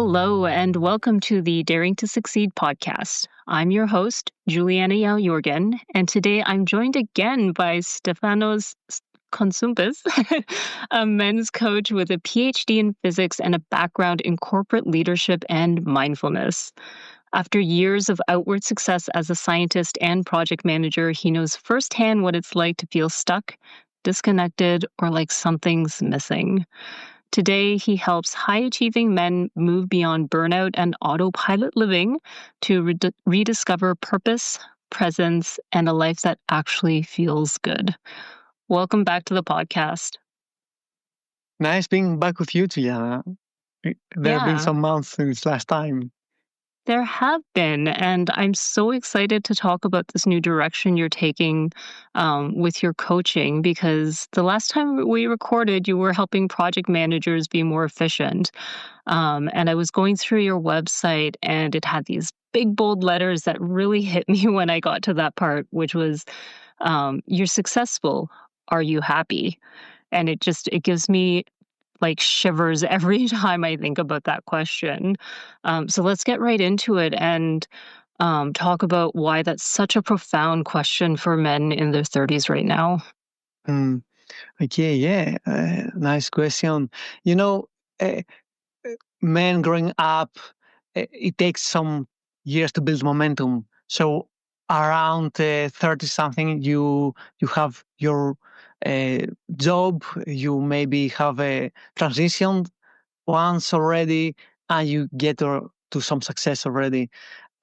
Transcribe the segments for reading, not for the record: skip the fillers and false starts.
Hello, and welcome to the Daring to Succeed podcast. I'm your host, Julianna Jorgen, and today I'm joined again by Stefanos Koutsoumpis, a men's coach with a PhD in physics and a background in corporate leadership and mindfulness. After years of outward success as a scientist and project manager, he knows firsthand what it's like to feel stuck, disconnected, or like something's missing. Today, he helps high-achieving men move beyond burnout and autopilot living to rediscover purpose, presence, and a life that actually feels good. Welcome back to the podcast. Nice being back with you, Julianna. There have been some months since last time. There have been, and I'm so excited to talk about this new direction you're taking with your coaching, because the last time we recorded, you were helping project managers be more efficient. And I was going through your website, and it had these big, bold letters that really hit me when I got to that part, which was, you're successful. Are you happy? And it gives me like shivers every time I think about that question. So let's get right into it and talk about why that's such a profound question for men in their 30s right now. Okay, yeah, nice question. You know, men growing up, it takes some years to build momentum. So around 30 something, you have your job, you maybe have a transition once already, and you get to some success already.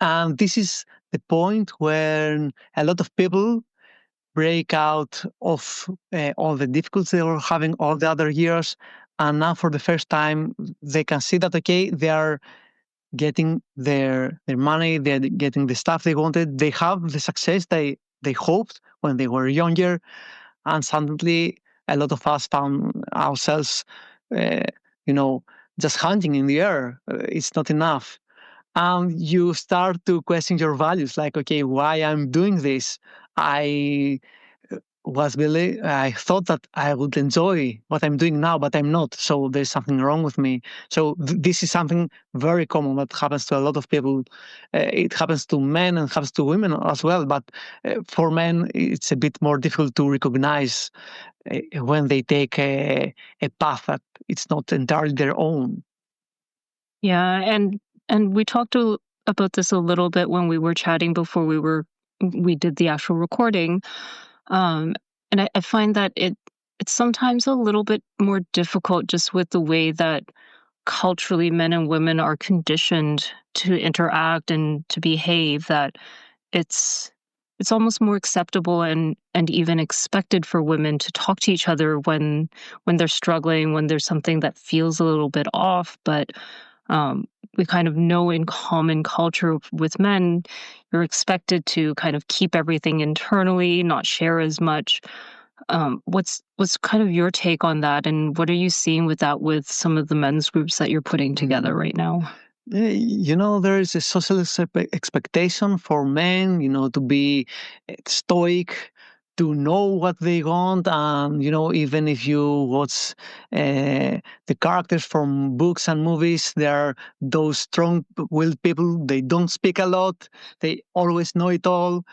And this is the point when a lot of people break out of all the difficulties they were having all the other years. And now for the first time, they can see that, okay, they are getting their money, they're getting the stuff they wanted, they have the success they hoped when they were younger. And suddenly a lot of us found ourselves, just hunting in the air. It's not enough. And you start to question your values, like, okay, why I'm doing this? I I thought that I would enjoy what I'm doing now, but I'm not. So there's something wrong with me. So this is something very common that happens to a lot of people. It happens to men and happens to women as well. But for men, it's a bit more difficult to recognize when they take a path that it's not entirely their own. Yeah, and we talked about this a little bit when we were chatting before we did the actual recording. And I find that it's sometimes a little bit more difficult just with the way that culturally men and women are conditioned to interact and to behave, that it's almost more acceptable and even expected for women to talk to each other when they're struggling, when there's something that feels a little bit off. But we kind of know in common culture with men, you're expected to kind of keep everything internally, not share as much. What's kind of your take on that, and what are you seeing with that with some of the men's groups that you're putting together right now? There is a social expectation for men, to be stoic, to know what they want. And, even if you watch the characters from books and movies, they are those strong-willed people. They don't speak a lot. They always know it all.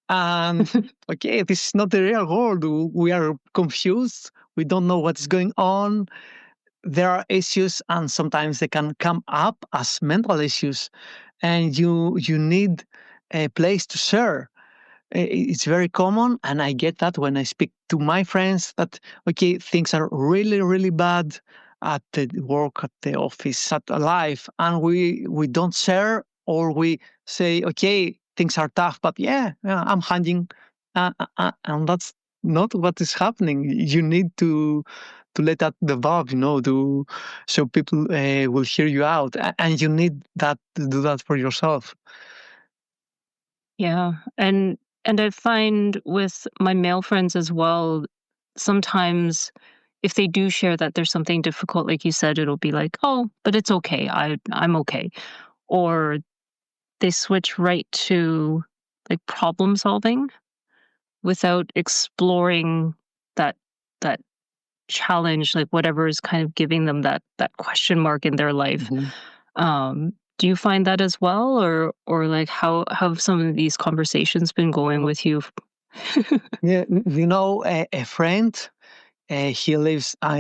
And, okay, this is not the real world. We are confused. We don't know what is going on. There are issues, and sometimes they can come up as mental issues, and you need a place to share. It's very common, and I get that when I speak to my friends that, okay, things are really, really bad at the work, at the office, at life, and we don't share, or we say, okay, things are tough, but I'm handling, and that's not what is happening. You need to let that develop, so people will hear you out, and you need that to do that for yourself. Yeah, and I find with my male friends as well, sometimes if they do share that there's something difficult, like you said, it'll be like, oh, but it's okay. I'm okay. Or they switch right to like problem solving without exploring that that challenge, like whatever is kind of giving them that question mark in their life. Do you find that as well, or like how have some of these conversations been going with you? Yeah, a friend. I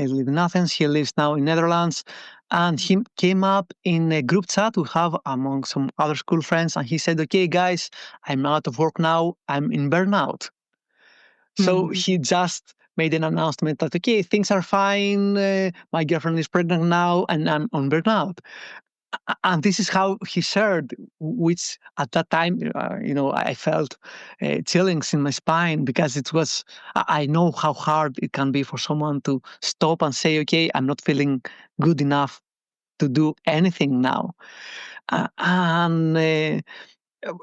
live in Athens. He lives now in Netherlands, and he came up in a group chat we have among some other school friends, and he said, "Okay, guys, I'm out of work now. I'm in burnout." So Mhm. he just made an announcement that, okay, things are fine. My girlfriend is pregnant now, and I'm on burnout. And this is how he shared, which at that time, I felt chillings in my spine, because it was, I know how hard it can be for someone to stop and say, okay, I'm not feeling good enough to do anything now. And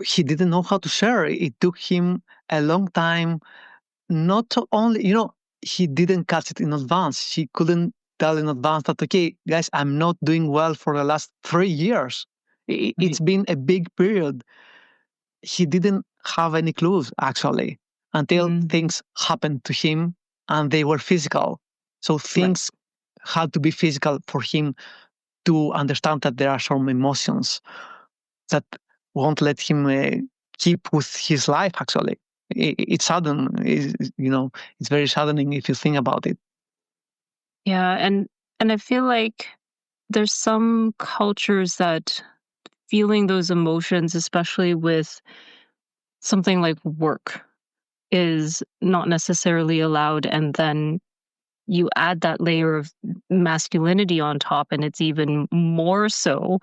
he didn't know how to share. It took him a long time. Not to only, he didn't catch it in advance. He couldn't tell in advance that, okay, guys, I'm not doing well for the last 3 years. It's Right. been a big period. He didn't have any clues, actually, until Mm. things happened to him and they were physical. So Right. things had to be physical for him to understand that there are some emotions that won't let him keep with his life, actually. It's sudden, it's very saddening if you think about it. Yeah, and I feel like there's some cultures that feeling those emotions, especially with something like work, is not necessarily allowed, and then you add that layer of masculinity on top, and it's even more so,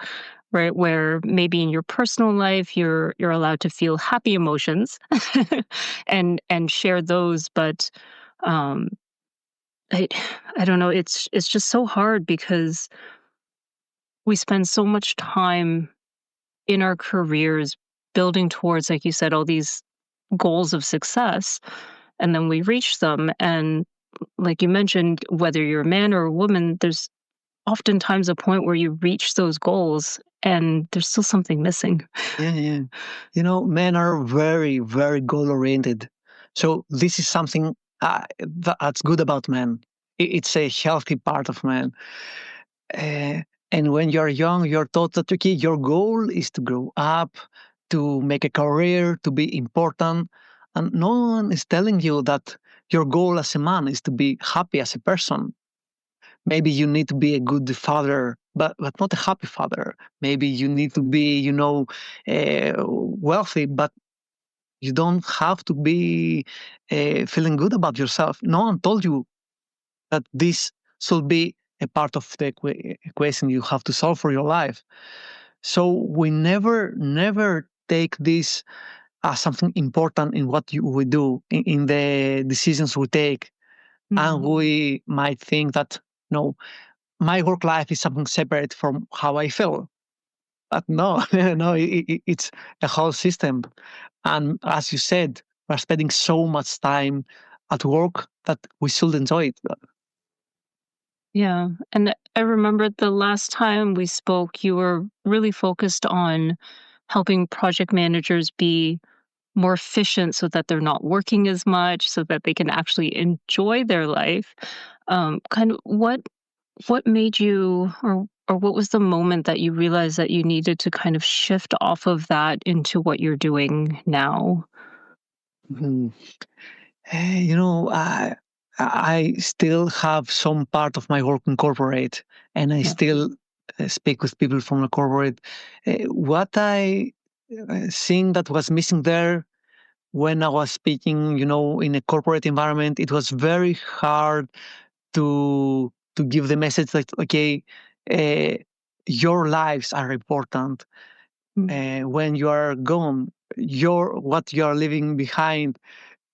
right? Where maybe in your personal life you're allowed to feel happy emotions and share those, but um I I don't know, it's just so hard because we spend so much time in our careers building towards, like you said, all these goals of success, and then we reach them, and like you mentioned, whether you're a man or a woman, there's oftentimes a point where you reach those goals and there's still something missing. Yeah, yeah. Men are very, very goal oriented. So this is something that's good about men. It's a healthy part of men. Uh, and when you're young, you're taught that, okay, your goal is to grow up, to make a career, to be important. And no one is telling you that your goal as a man is to be happy as a person. Maybe you need to be a good father, but not a happy father. Maybe you need to be, wealthy, but you don't have to be feeling good about yourself. No one told you that this should be a part of the equation you have to solve for your life. So we never take this as something important in what we do, in the decisions we take. And Mhm. we might think that, no, my work life is something separate from how I feel. But no, no, it's a whole system. And as you said, we're spending so much time at work that we should enjoy it. Yeah. And I remember the last time we spoke, you were really focused on helping project managers be more efficient so that they're not working as much, so that they can actually enjoy their life. Kind of what made you, or what was the moment that you realized that you needed to kind of shift off of that into what you're doing now? Mhm. I still have some part of my work in corporate, and I Yeah. still speak with people from the corporate. What I think that was missing there when I was speaking, in a corporate environment, it was very hard to give the message that, okay, uh, your lives are important. Mm. When you are gone, what you are leaving behind,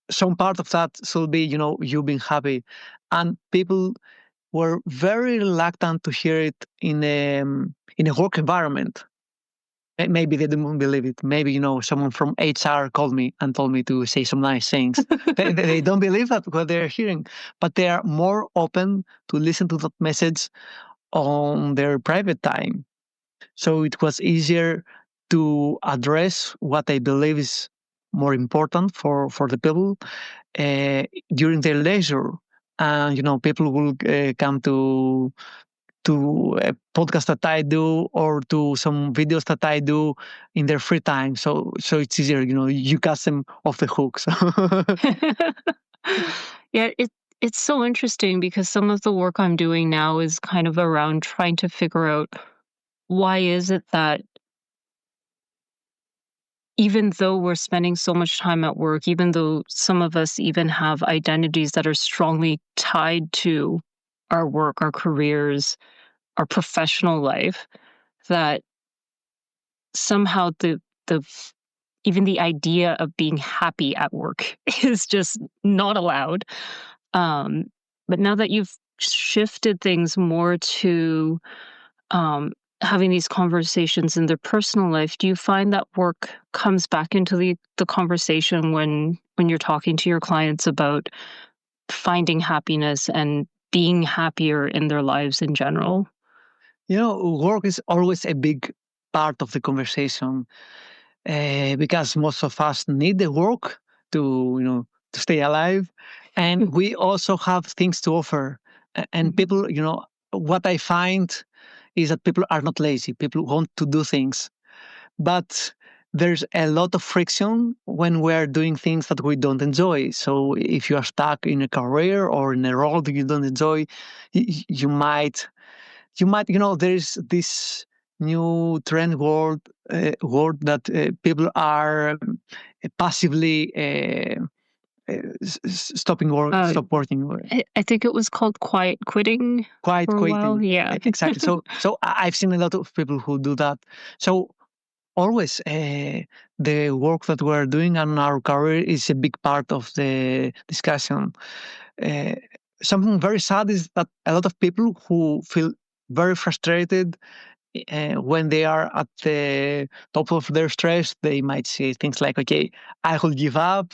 some part of that should be, you being happy. And people were very reluctant to hear it in a work environment. Maybe they didn't believe it. Maybe, someone from HR called me and told me to say some nice things. They don't believe that what they're hearing, but they are more open to listen to that message on their private time. So it was easier to address what I believe is more important for the people during their leisure. And, people will come to a podcast that I do or to some videos that I do in their free time. So it's easier, you cast them off the hook. So Yeah, it's so interesting because some of the work I'm doing now is kind of around trying to figure out why is it that even though we're spending so much time at work, even though some of us even have identities that are strongly tied to our work, our careers, our professional life, that somehow the even the idea of being happy at work is just not allowed. Um, but now that you've shifted things more to um, having these conversations in their personal life, do you find that work comes back into the conversation when you're talking to your clients about finding happiness and being happier in their lives in general? work is always a big part of the conversation because most of us need the work to to stay alive, and we also have things to offer. And Mhm. people, what I find is that people are not lazy. People want to do things, but there's a lot of friction when we're doing things that we don't enjoy. So if you are stuck in a career or in a role that you don't enjoy, you might there's this new trend word that people are passively Uh, stop working, I think it was called quiet quitting quite for a while. quitting. Yeah. Exactly. So I've seen a lot of people who do that. So always the work that we're doing and our career is a big part of the discussion. Uh, Something very sad is that a lot of people who feel very frustrated when they are at the top of their stress, they might say things like, okay, I will give up.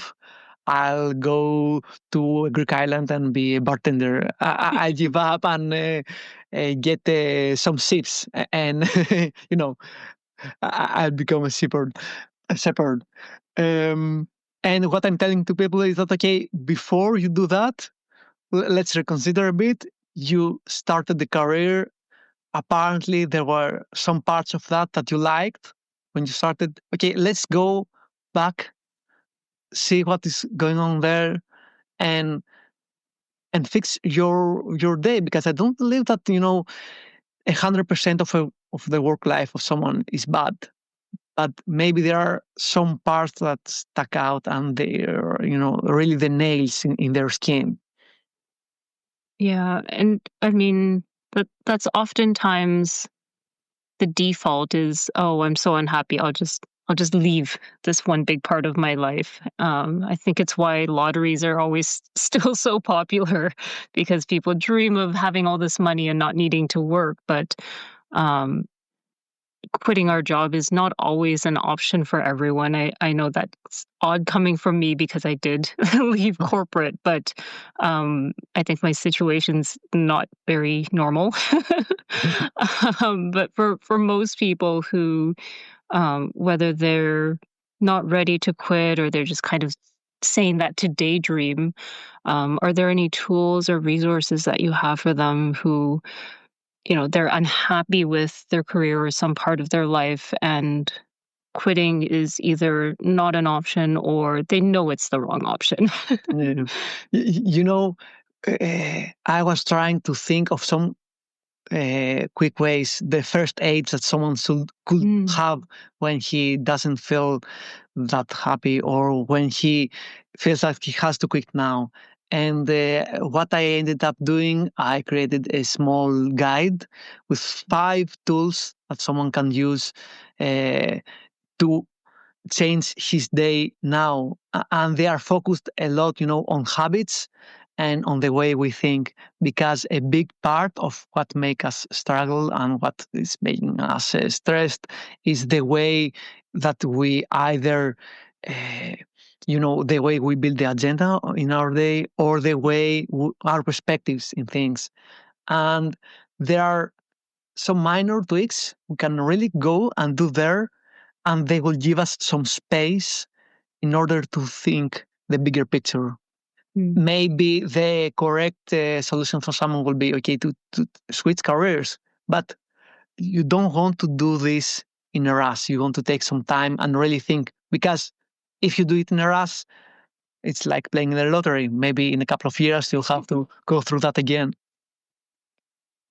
I'll go to a Greek island and be a bartender. I give up and get some sips and, I'll become a shepherd. A shepherd. Um, and what I'm telling to people is that, okay, before you do that, let's reconsider a bit. You started the career. Apparently, there were some parts of that you liked when you started. Okay, let's go back, see what is going on there, and fix your day, because I don't believe that 100% of the work life of someone is bad, but maybe there are some parts that stuck out and they're really the nails in their skin. Yeah, and I mean, that's oftentimes the default is, "Oh, I'm so unhappy. I'll just leave this one big part of my life." I think it's why lotteries are always still so popular because people dream of having all this money and not needing to work, but um, quitting our job is not always an option for everyone. I know that's odd coming from me because I did leave corporate, but I think my situation's not very normal. But for most people who, whether they're not ready to quit or they're just kind of saying that to daydream, are there any tools or resources that you have for them who they're unhappy with their career or some part of their life, and quitting is either not an option or they know it's the wrong option? Yeah. You know, I was trying to think of some quick ways, the first aids that someone could Mm. have when he doesn't feel that happy or when he feels like he has to quit now. And what I ended up doing, I created a small guide with 5 tools that someone can use to change his day now. And they are focused a lot on habits and on the way we think, because a big part of what make us struggle and what is making us stressed is the way that we either uh, the way we build the agenda in our day, or the way our perspectives in things. And there are some minor tweaks we can really go and do there, and they will give us some space in order to think the bigger picture. Mm. Maybe the correct solution for someone will be okay to switch careers, but you don't want to do this in a rush. You want to take some time and really think, because if you do it in a rush, it's like playing the lottery. Maybe in a couple of years you'll have to go through that again.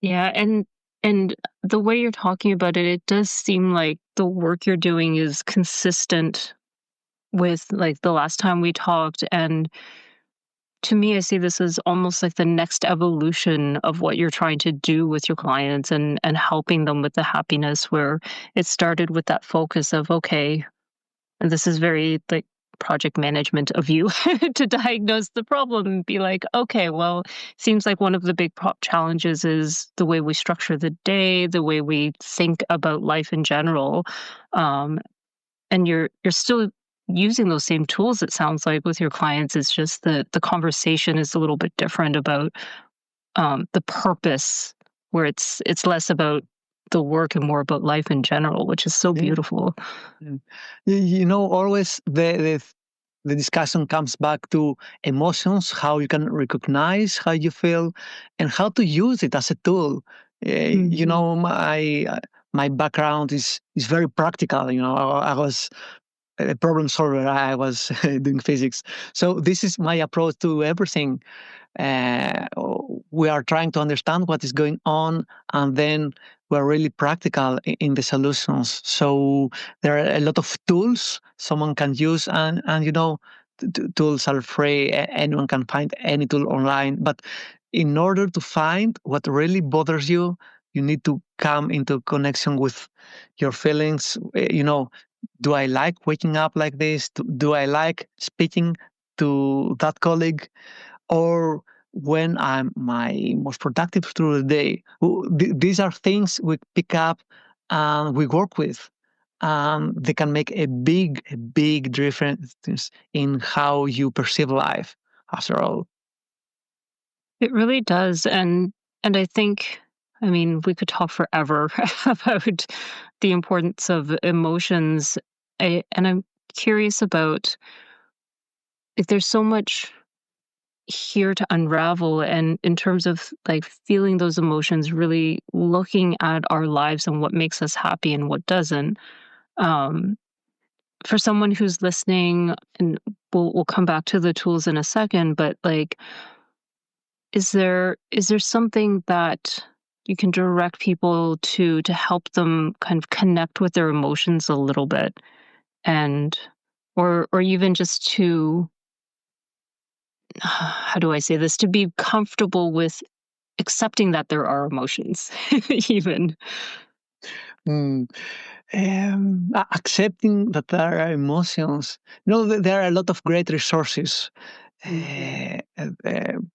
Yeah, and the way you're talking about it, it does seem like the work you're doing is consistent with like the last time we talked. And to me, I see this as almost like the next evolution of what you're trying to do with your clients and helping them with the happiness, where it started with that focus of, okay, and this is very like project management of you to diagnose the problem and be like, okay, well, seems like one of the big challenges is the way we structure the day, the way we think about life in general. Um, and you're still using those same tools, it sounds like, with your clients. It's just that the conversation is a little bit different about the purpose, where it's less about the work and more about life in general, which is so Yeah. beautiful. Mm. Always the discussion comes back to emotions, how you can recognize how you feel, and how to use it as a tool. Mhm. My background is very practical. I was a problem solver. I was doing physics, so this is my approach to everything. uh, we are trying to understand what is going on, and then we're really practical in the solutions. So there are a lot of tools someone can use, and tools are free. Anyone can find any tool online, but in order to find what really bothers you, you need to come into connection with your feelings. Do I like waking up like this? Do I like speaking to that colleague? Or when I'm my most productive through the day. These are things we pick up and we work with. They can make a big difference in how you perceive life, after all. It really does, and I think, I mean, we could talk forever about the importance of emotions. And I'm curious about if there's so much here to unravel, and in terms of like feeling those emotions, really looking at our lives and what makes us happy and what doesn't. Um, for someone who's listening, and we'll come back to the tools in a second, but like, is there something that you can direct people to help them kind of connect with their emotions a little bit, and or even just to how do I say this, to be comfortable with accepting that there are emotions even. Mm. Accepting that there are emotions. There are a lot of great resources. Mhm.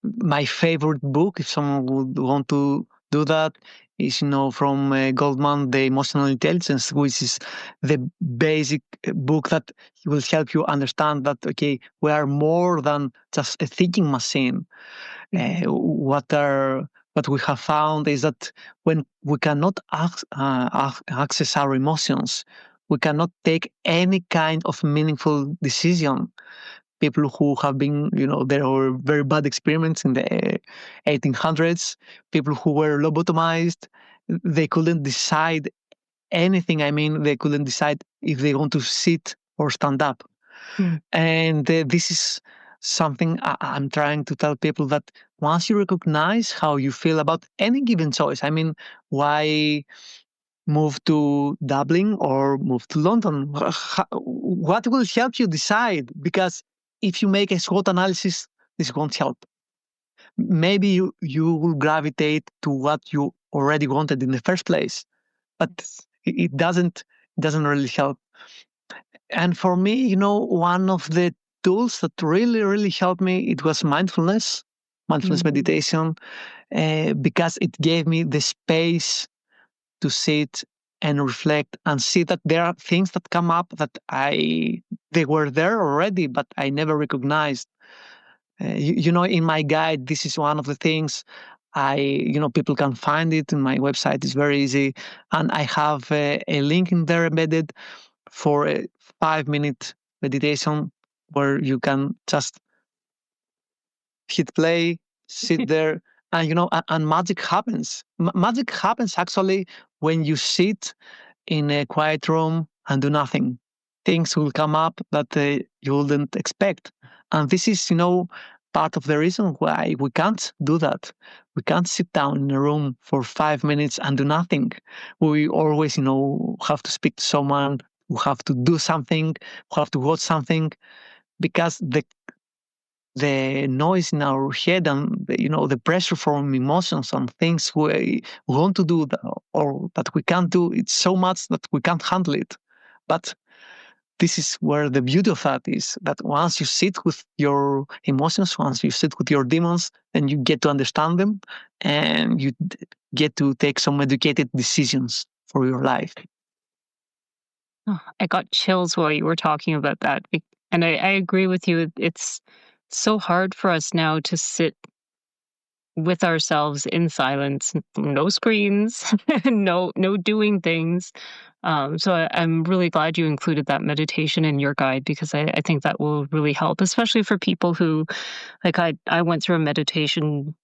My favorite book, if someone would want to do that, is from Goldman, The Emotional Intelligence, which is the basic book that will help you understand that okay, we are more than just a thinking machine. Mhm. What we have found is that when we cannot access our emotions, we cannot take any kind of meaningful decision. People who have been, there were very bad experiments in the 1800s, people who were lobotomized, they couldn't decide anything. I mean, they couldn't decide if they want to sit or stand up. Mm. And this is something I'm trying to tell people, that once you recognize how you feel about any given choice, I mean, why move to Dublin or move to London? What will help you decide? Because if you make a SWOT analysis, this won't help. Maybe you will gravitate to what you already wanted in the first place, but Yes. it doesn't really help. And for me, one of the tools that really, really helped me, it was mindfulness Mhm. meditation, because it gave me the space to sit and reflect and see that there are things that come up that they were there already, but I never recognized. In my guide, this is one of the things people can find it in my website. It's very easy. And I have a link in there embedded for a 5-minute meditation where you can just hit play, sit there, and and magic happens. Magic happens actually when you sit in a quiet room and do nothing. Things will come up that you wouldn't expect, and this is part of the reason why we can't do that. We can't sit down in a room for 5 minutes and do nothing. We always have to speak to someone. We have to do something. We have to watch something because the noise in our head and the pressure from emotions and things we want to do or that we can't do, it's so much that we can't handle it. But this is where the beauty of that is, that once you sit with your emotions, once you sit with your demons, then you get to understand them and you get to take some educated decisions for your life. Oh, I got chills while you were talking about that. And I agree with you. It's so hard for us now to sit with ourselves in silence, no screens, no doing things. So I'm really glad you included that meditation in your guide because I think that will really help, especially for people who, like I went through a meditation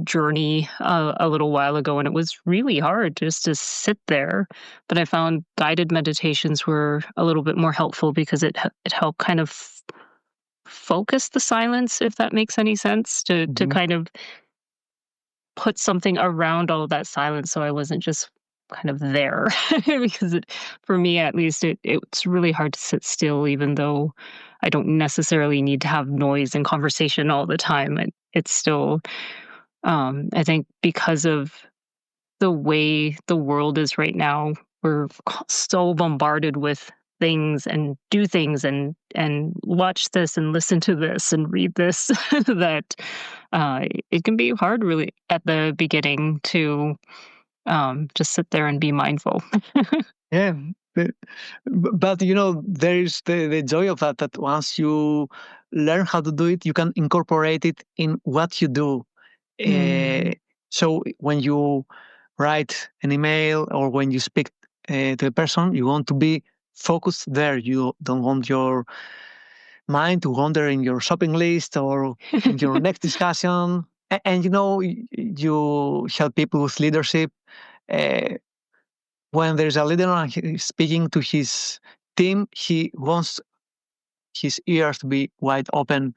journey a little while ago, and it was really hard just to sit there. But I found guided meditations were a little bit more helpful because it helped kind of focus the silence, if that makes any sense, to Mhm. kind of put something around all of that silence so I wasn't just kind of there. Because for me at least, it's really hard to sit still, even though I don't necessarily need to have noise and conversation all the time. It's still, I think, because of the way the world is right now, we're so bombarded with things and do things and watch this and listen to this and read this that it can be hard really at the beginning to just sit there and be mindful. Yeah. the- but there's the joy of that once you learn how to do it, you can incorporate it in what you do. Mm. Uh, so when you write an email or when you speak to a person, you want to be focused there. You don't want your mind to wander in your shopping list or in your next discussion. And you help people with leadership. Uh, when there's a leader and he's speaking to his team, he wants his ears to be wide open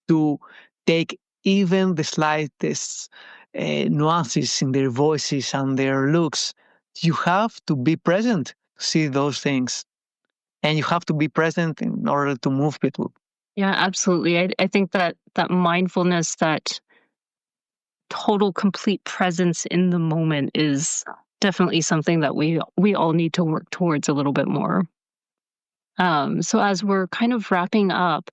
to take even the slightest nuances in their voices and their looks. You have to be present to see those things, and you have to be present in order to move people. Yeah, absolutely. I think that that mindfulness, that total complete presence in the moment is definitely something that we all need to work towards a little bit more. So as we're kind of wrapping up,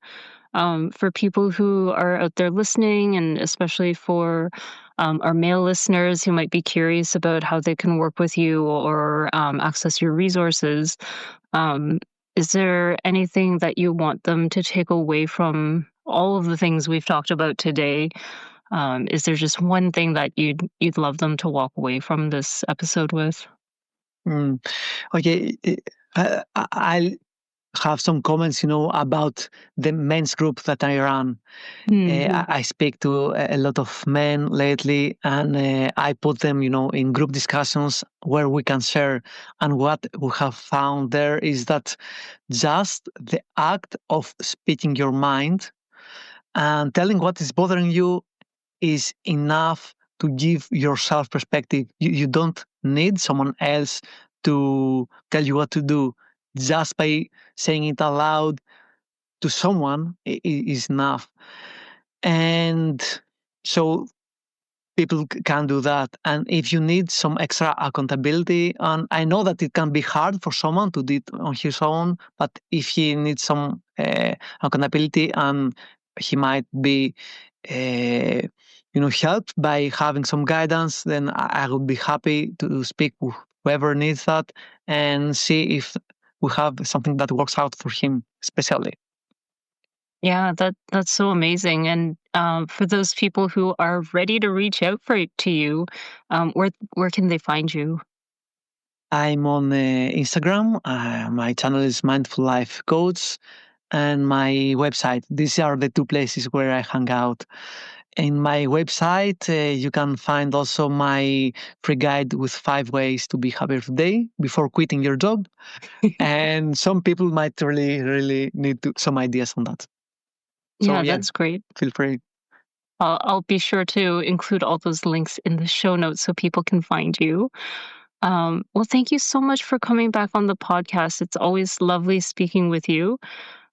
for people who are out there listening, and especially for our male listeners who might be curious about how they can work with you or access your resources, um, is there anything that you want them to take away from all of the things we've talked about today? Is there just one thing that you'd love them to walk away from this episode with? Mm. Okay, I'll have some comments, about the men's group that I run. Hmm. I speak to a lot of men lately, and I put them, in group discussions where we can share. And what we have found there is that just the act of speaking your mind and telling what is bothering you is enough to give yourself perspective. You don't need someone else to tell you what to do. Just by saying it aloud to someone is enough. And so people can do that. And if you need some extra accountability, and I know that it can be hard for someone to do it on his own, but if he needs some accountability and he might be uh, helped by having some guidance, then I would be happy to speak with whoever needs that and see if we have something that works out for him especially. Yeah, that's so amazing. And for those people who are ready to reach out to you, where can they find you? I'm on Instagram. My channel is Mindful Life Coach, and my website. These are the two places where I hang out. In my website, you can find also my free guide with 5 ways to be happier today before quitting your job. And some people might really, really need some ideas on that. So Yeah, yeah, that's great. feel free. I'll be sure to include all those links in the show notes so people can find you. Well, thank you so much for coming back on the podcast. It's always lovely speaking with you.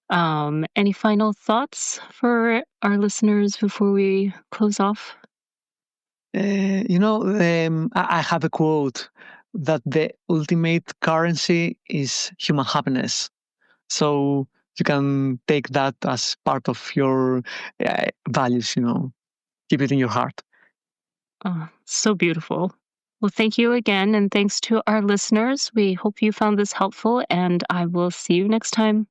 Any final thoughts for our listeners before we close off? I have a quote that the ultimate currency is human happiness. So you can take that as part of your values, keep it in your heart. Oh, so beautiful. Well, thank you again. And thanks to our listeners. We hope you found this helpful, and I will see you next time.